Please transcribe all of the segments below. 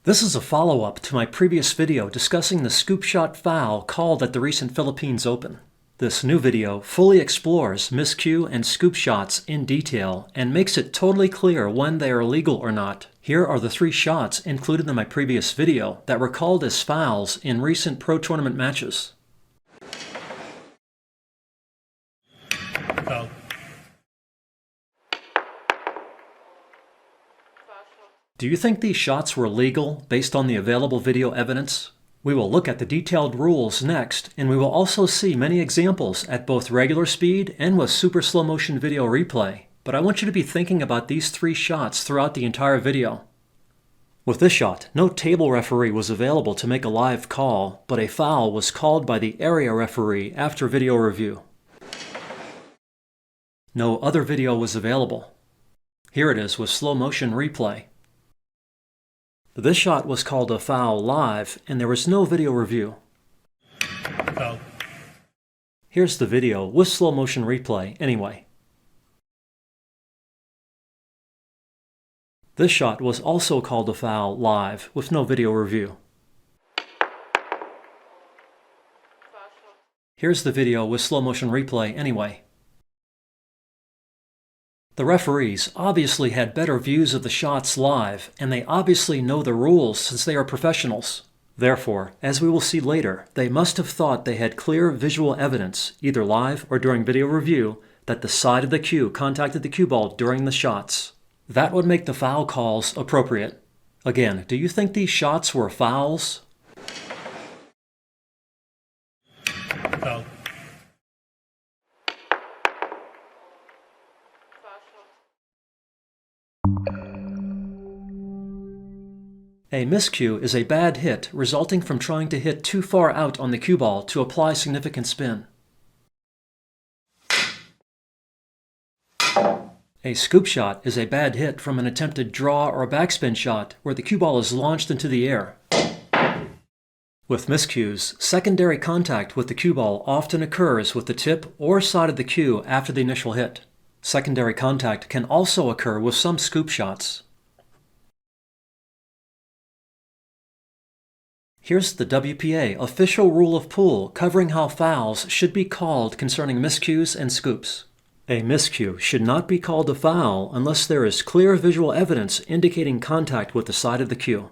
This is a follow-up to my previous video discussing the scoop shot foul called at the recent Philippine Open. This new video fully explores miscue and scoop shots in detail and makes it totally clear when they are legal or not. Here are the 3 shots included in my previous video that were called as fouls in recent pro tournament matches. Foul. Do you think these shots were legal based on the available video evidence? We will look at the detailed rules next, and we will also see many examples at both regular speed and with super slow motion video replay. But I want you to be thinking about these 3 shots throughout the entire video. With this shot, no table referee was available to make a live call, but a foul was called by the area referee after video review. No other video was available. Here it is with slow motion replay. This shot was called a foul live, and there was no video review. Foul. Here's the video with slow motion replay anyway. This shot was also called a foul live with no video review. Here's the video with slow motion replay anyway. The referees obviously had better views of the shots live, and they obviously know the rules since they are professionals. Therefore, as we will see later, they must have thought they had clear visual evidence, either live or during video review, that the side of the cue contacted the cue ball during the shots. That would make the foul calls appropriate. Again, do you think these shots were fouls? Foul. A miscue is a bad hit resulting from trying to hit too far out on the cue ball to apply significant spin. A scoop shot is a bad hit from an attempted draw or backspin shot where the cue ball is launched into the air. With miscues, secondary contact with the cue ball often occurs with the tip or side of the cue after the initial hit. Secondary contact can also occur with some scoop shots. Here's the WPA official rule of pool covering how fouls should be called concerning miscues and scoops. A miscue should not be called a foul unless there is clear visual evidence indicating contact with the side of the cue.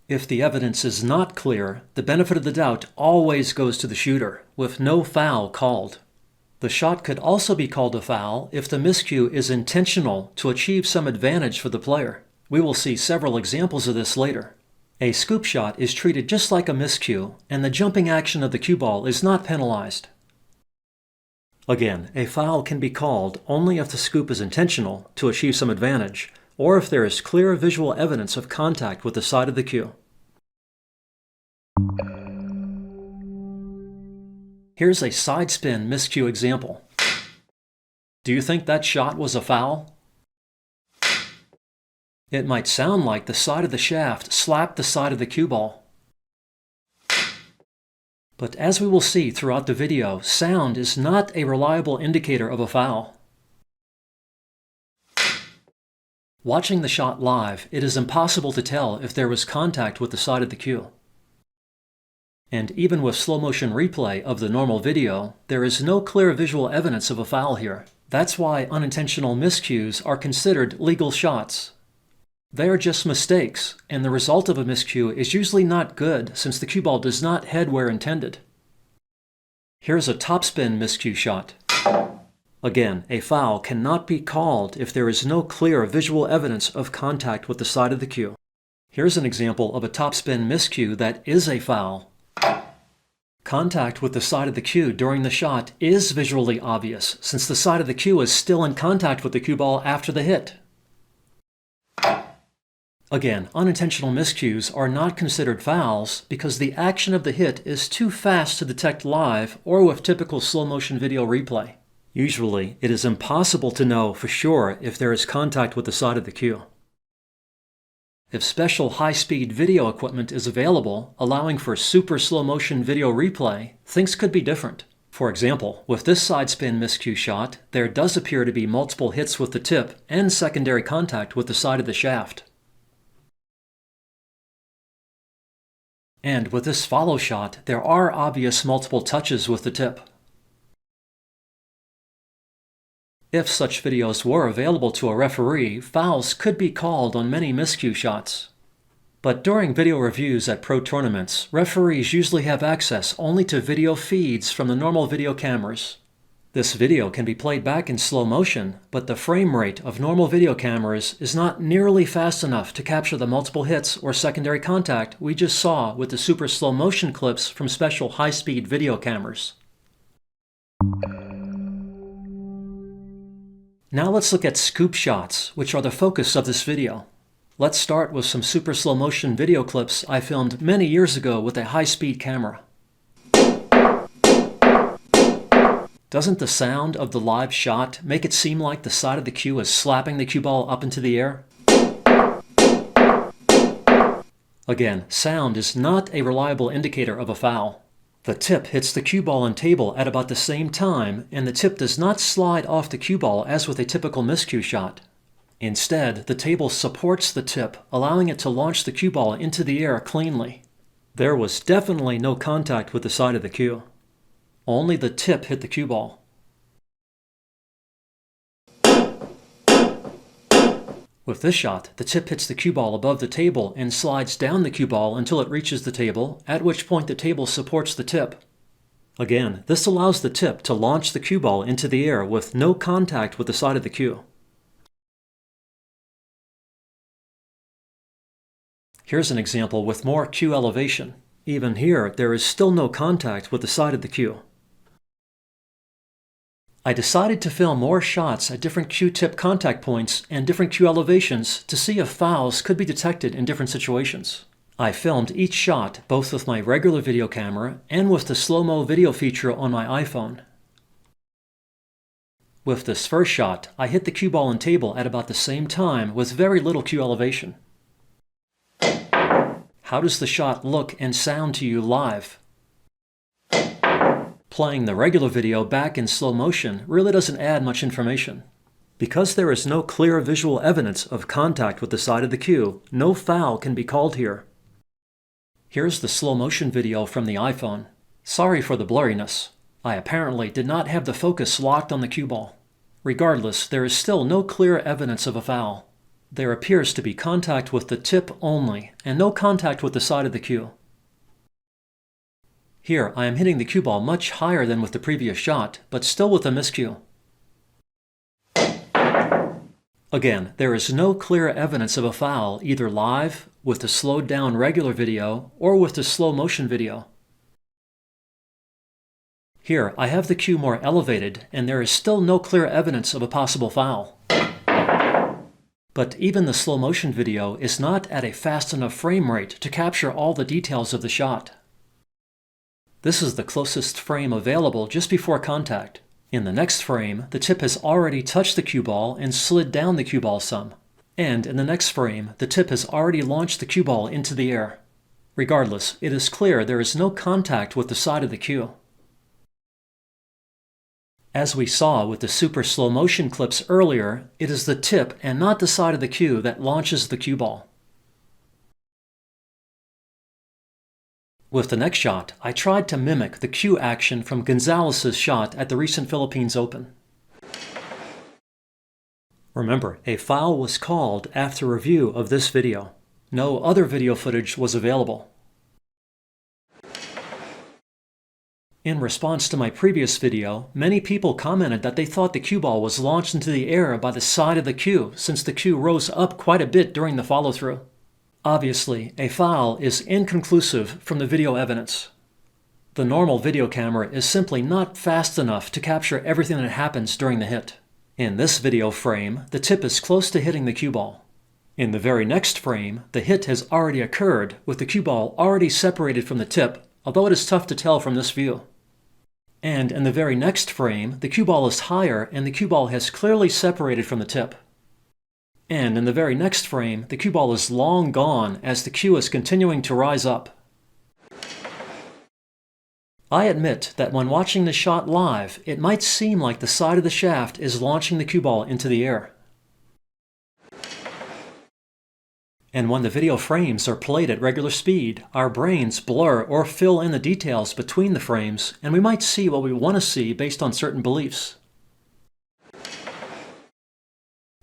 If the evidence is not clear, the benefit of the doubt always goes to the shooter, with no foul called. The shot could also be called a foul if the miscue is intentional to achieve some advantage for the player. We will see several examples of this later. A scoop shot is treated just like a miscue, and the jumping action of the cue ball is not penalized. Again, a foul can be called only if the scoop is intentional to achieve some advantage, or if there is clear visual evidence of contact with the side of the cue. Here's a side spin miscue example. Do you think that shot was a foul? It might sound like the side of the shaft slapped the side of the cue ball. But as we will see throughout the video, sound is not a reliable indicator of a foul. Watching the shot live, it is impossible to tell if there was contact with the side of the cue. And even with slow motion replay of the normal video, there is no clear visual evidence of a foul here. That's why unintentional miscues are considered legal shots. They are just mistakes, and the result of a miscue is usually not good since the cue ball does not head where intended. Here's a topspin miscue shot. Again, a foul cannot be called if there is no clear visual evidence of contact with the side of the cue. Here's an example of a topspin miscue that is a foul. Contact with the side of the cue during the shot is visually obvious since the side of the cue is still in contact with the cue ball after the hit. Again, unintentional miscues are not considered fouls because the action of the hit is too fast to detect live or with typical slow motion video replay. Usually, it is impossible to know for sure if there is contact with the side of the cue. If special high-speed video equipment is available, allowing for super slow motion video replay, things could be different. For example, with this side spin miscue shot, there does appear to be multiple hits with the tip and secondary contact with the side of the shaft. And with this follow shot, there are obvious multiple touches with the tip. If such videos were available to a referee, fouls could be called on many miscue shots. But during video reviews at pro tournaments, referees usually have access only to video feeds from the normal video cameras. This video can be played back in slow motion, but the frame rate of normal video cameras is not nearly fast enough to capture the multiple hits or secondary contact we just saw with the super slow motion clips from special high-speed video cameras. Now let's look at scoop shots, which are the focus of this video. Let's start with some super slow motion video clips I filmed many years ago with a high-speed camera. Doesn't the sound of the live shot make it seem like the side of the cue is slapping the cue ball up into the air? Again, sound is not a reliable indicator of a foul. The tip hits the cue ball and table at about the same time, and the tip does not slide off the cue ball as with a typical miscue shot. Instead, the table supports the tip, allowing it to launch the cue ball into the air cleanly. There was definitely no contact with the side of the cue. Only the tip hit the cue ball. With this shot, the tip hits the cue ball above the table and slides down the cue ball until it reaches the table, at which point the table supports the tip. Again, this allows the tip to launch the cue ball into the air with no contact with the side of the cue. Here's an example with more cue elevation. Even here, there is still no contact with the side of the cue. I decided to film more shots at different cue tip contact points and different cue elevations to see if fouls could be detected in different situations. I filmed each shot both with my regular video camera and with the slow-mo video feature on my iPhone. With this first shot, I hit the cue ball and table at about the same time with very little cue elevation. How does the shot look and sound to you live? Playing the regular video back in slow motion really doesn't add much information. Because there is no clear visual evidence of contact with the side of the cue, no foul can be called here. Here's the slow motion video from the iPhone. Sorry for the blurriness. I apparently did not have the focus locked on the cue ball. Regardless, there is still no clear evidence of a foul. There appears to be contact with the tip only, and no contact with the side of the cue. Here, I am hitting the cue ball much higher than with the previous shot, but still with a miscue. Again, there is no clear evidence of a foul either live, with the slowed down regular video, or with the slow motion video. Here, I have the cue more elevated, and there is still no clear evidence of a possible foul. But even the slow motion video is not at a fast enough frame rate to capture all the details of the shot. This is the closest frame available just before contact. In the next frame, the tip has already touched the cue ball and slid down the cue ball some. And in the next frame, the tip has already launched the cue ball into the air. Regardless, it is clear there is no contact with the side of the cue. As we saw with the super slow motion clips earlier, it is the tip and not the side of the cue that launches the cue ball. With the next shot, I tried to mimic the cue action from Gonzalez's shot at the recent Philippine Open. Remember, a foul was called after review of this video. No other video footage was available. In response to my previous video, many people commented that they thought the cue ball was launched into the air by the side of the cue, since the cue rose up quite a bit during the follow-through. Obviously, a foul is inconclusive from the video evidence. The normal video camera is simply not fast enough to capture everything that happens during the hit. In this video frame, the tip is close to hitting the cue ball. In the very next frame, the hit has already occurred, with the cue ball already separated from the tip, although it is tough to tell from this view. And in the very next frame, the cue ball is higher and the cue ball has clearly separated from the tip. And in the very next frame, the cue ball is long gone as the cue is continuing to rise up. I admit that when watching the shot live, it might seem like the side of the shaft is launching the cue ball into the air. And when the video frames are played at regular speed, our brains blur or fill in the details between the frames, and we might see what we want to see based on certain beliefs.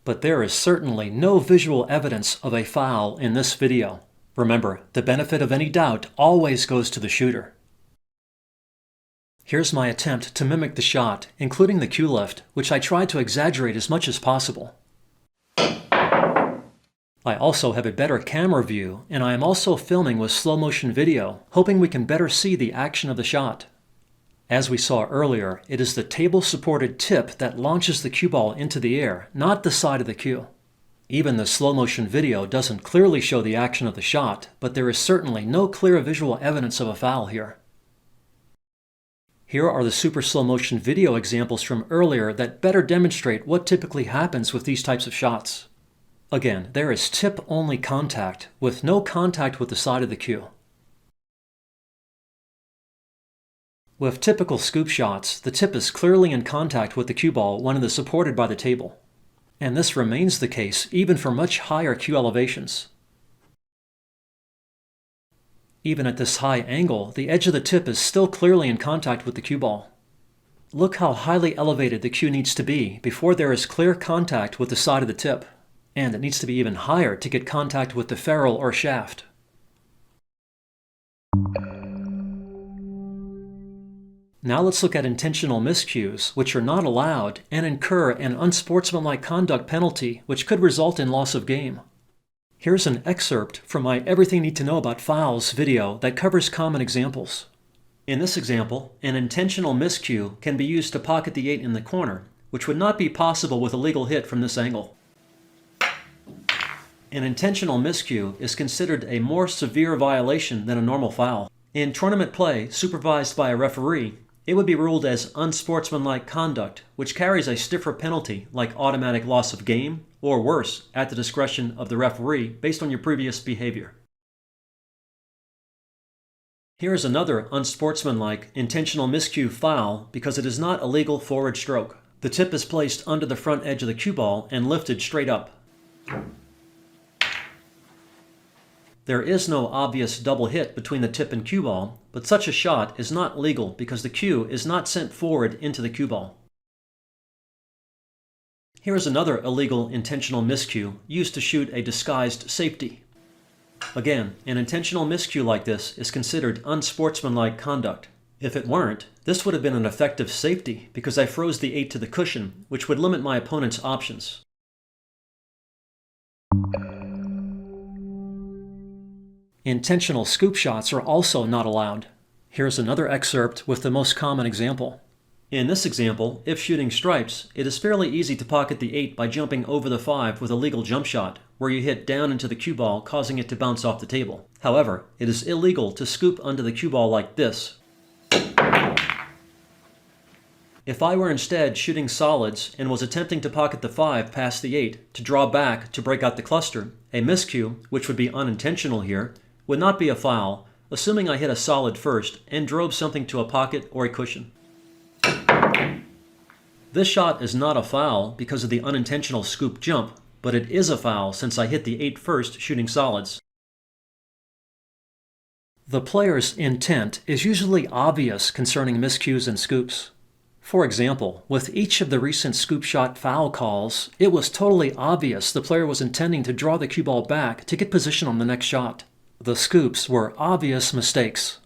But there is certainly no visual evidence of a foul in this video. Remember, the benefit of any doubt always goes to the shooter. Here's my attempt to mimic the shot, including the cue lift, which I tried to exaggerate as much as possible. I also have a better camera view, and I am also filming with slow motion video, hoping we can better see the action of the shot. As we saw earlier, it is the table-supported tip that launches the cue ball into the air, not the side of the cue. Even the slow motion video doesn't clearly show the action of the shot, but there is certainly no clear visual evidence of a foul here. Here are the super slow motion video examples from earlier that better demonstrate what typically happens with these types of shots. Again, there is tip-only contact, with no contact with the side of the cue. With typical scoop shots, the tip is clearly in contact with the cue ball when it is supported by the table. And this remains the case even for much higher cue elevations. Even at this high angle, the edge of the tip is still clearly in contact with the cue ball. Look how highly elevated the cue needs to be before there is clear contact with the side of the tip. And it needs to be even higher to get contact with the ferrule or shaft. Now let's look at intentional miscues, which are not allowed and incur an unsportsmanlike conduct penalty, which could result in loss of game. Here's an excerpt from my Everything You Need to Know About Fouls video that covers common examples. In this example, an intentional miscue can be used to pocket the 8 in the corner, which would not be possible with a legal hit from this angle. An intentional miscue is considered a more severe violation than a normal foul. In tournament play supervised by a referee, it would be ruled as unsportsmanlike conduct, which carries a stiffer penalty like automatic loss of game, or worse, at the discretion of the referee based on your previous behavior. Here is another unsportsmanlike intentional miscue foul because it is not a legal forward stroke. The tip is placed under the front edge of the cue ball and lifted straight up. There is no obvious double hit between the tip and cue ball, but such a shot is not legal because the cue is not sent forward into the cue ball. Here is another illegal intentional miscue used to shoot a disguised safety. Again, an intentional miscue like this is considered unsportsmanlike conduct. If it weren't, this would have been an effective safety because I froze the 8 to the cushion, which would limit my opponent's options. Intentional scoop shots are also not allowed. Here's another excerpt with the most common example. In this example, if shooting stripes, it is fairly easy to pocket the 8 by jumping over the 5 with a legal jump shot, where you hit down into the cue ball, causing it to bounce off the table. However, it is illegal to scoop under the cue ball like this. If I were instead shooting solids and was attempting to pocket the 5 past the 8 to draw back to break out the cluster, a miscue, which would be unintentional here, would not be a foul, assuming I hit a solid first and drove something to a pocket or a cushion. This shot is not a foul because of the unintentional scoop jump, but it is a foul since I hit the 8 first shooting solids. The player's intent is usually obvious concerning miscues and scoops. For example, with each of the recent scoop shot foul calls, it was totally obvious the player was intending to draw the cue ball back to get position on the next shot. The scoops were obvious mistakes.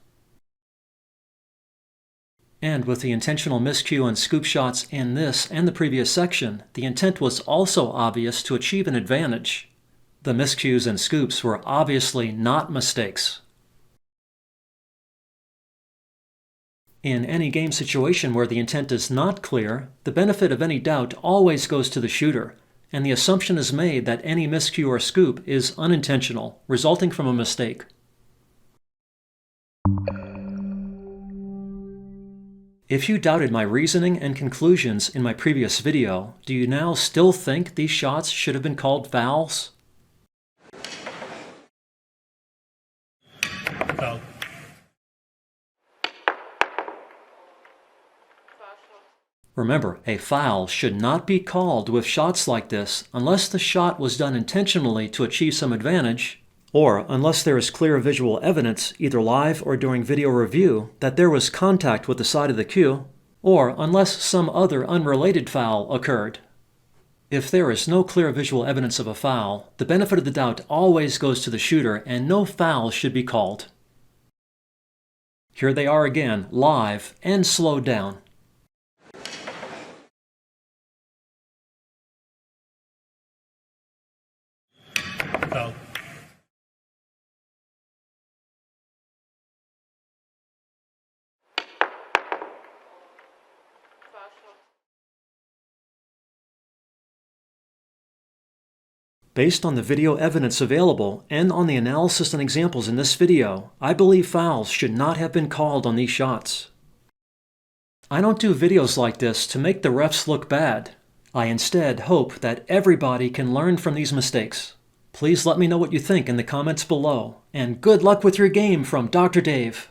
And with the intentional miscue and scoop shots in this and the previous section, the intent was also obvious to achieve an advantage. The miscues and scoops were obviously not mistakes. In any game situation where the intent is not clear, the benefit of any doubt always goes to the shooter, and the assumption is made that any miscue or scoop is unintentional, resulting from a mistake. If you doubted my reasoning and conclusions in my previous video, do you now still think these shots should have been called fouls? Foul. Remember, a foul should not be called with shots like this unless the shot was done intentionally to achieve some advantage, or unless there is clear visual evidence, either live or during video review, that there was contact with the side of the cue, or unless some other unrelated foul occurred. If there is no clear visual evidence of a foul, the benefit of the doubt always goes to the shooter and no foul should be called. Here they are again, live and slowed down. Foul. Based on the video evidence available and on the analysis and examples in this video, I believe fouls should not have been called on these shots. I don't do videos like this to make the refs look bad. I instead hope that everybody can learn from these mistakes. Please let me know what you think in the comments below, and good luck with your game from Dr. Dave.